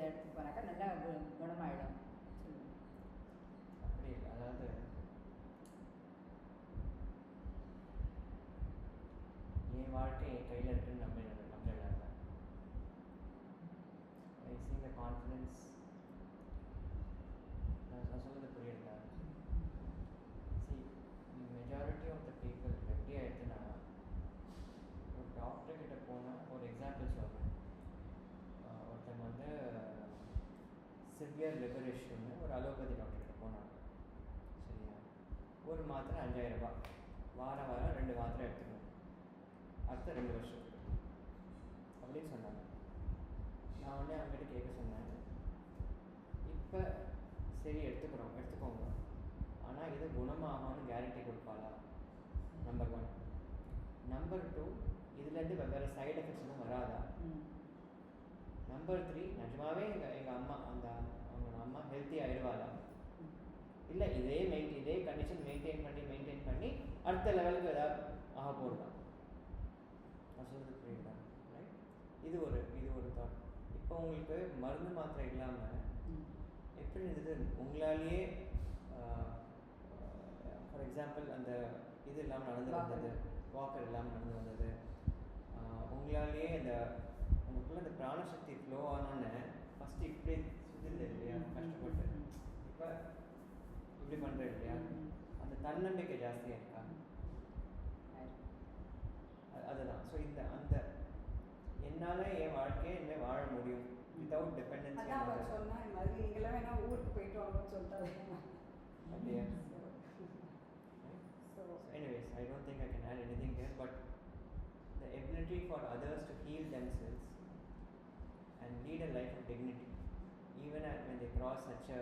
இடத்துக்கு போனாக்கா நல்லா குணமாயிடும். அப்படி இல்லை, அதாவது என் வாழ்க்கை என் கையில் இருக்குன்னு நம்புறேன். I see the confidence. நான் சொல்றது புரியுதா? See, majority of the people எப்படி ஆயிடுச்சுன்னா, ஒரு டாக்டர் கிட்ட போனால், ஒரு எக்ஸாம்பிள் சொல்கிறேன், ஒருத்தங்க வந்து சிவியர் லிவர் இஷ்யூன்னு ஒரு அலோபதி டாக்டர் கிட்ட போனாங்க. சரியா? ஒரு மாத்திரை 5000 ரூபாய், வாரம் 2 மாத்திரை எடுத்துக்கணும், அடுத்த 2 வருஷத்துக்கு அப்படின்னு சொன்னாங்க. நான் உடனே அவங்ககிட்ட கேட்க சொன்னேன், இப்போ சரி எடுத்துக்கோங்க, ஆனால் இது குணமாகும்னு கேரண்டி கொடுப்பாளா? நம்பர் 1. நம்பர் 2, இதுலேருந்து வெவ்வேறு சைடு எஃபெக்ட்ஸ் எதுவும் வராதா? நம்பர் 3, நிஜமாவே எங்கள் அம்மா அவங்களோட அம்மா ஹெல்த்தி ஆகிடுவாளா? இல்லை இதே கண்டிஷன் மெயின்டைன் பண்ணி அடுத்த லெவலுக்கு ஏதாவது ஆக போகிறதா? நான் சொல்கிறது புரியுதா? ரைட்? இது ஒரு தாட். இப்போ உங்களுக்கு மருந்து மாத்திரை இல்லாமல் எப்படி இருந்தது உங்களாலேயே, ஃபார் எக்ஸாம்பிள் அந்த இது இல்லாமல் நடந்து வந்தது, வாக்கர் இல்லாமல் நடந்து வந்தது, உங்களாலேயே உங்களுக்குள்ள அந்த பிராணசக்தி ஃப்ளோ ஆனோன்னு ஃபஸ்ட்டு இப்படி சுற்றிருந்தது இல்லையா, கஷ்டப்பட்டு, இப்போ இப்படி பண்ணுறது இல்லையா, அந்த தன்னம்பிக்கை ஜாஸ்தியாக இருக்கா? அதுதான். ஸோ அந்த என்னால் என் வாழ்க்கையை இனிமேல் வாழ முடியும் வித்தவுட் டிபெண்டன்சி. அதான் அவர் சொன்னால் இந்த மாதிரி நீங்களாம் வேணா ஊருக்கு போயிட்டு வாங்கன்னு சொல்லிட்டாரு. அப்படியா? So anyways, I don't think I can add anything here, but the ability for others to heal themselves and lead a life of dignity, even when they cross such a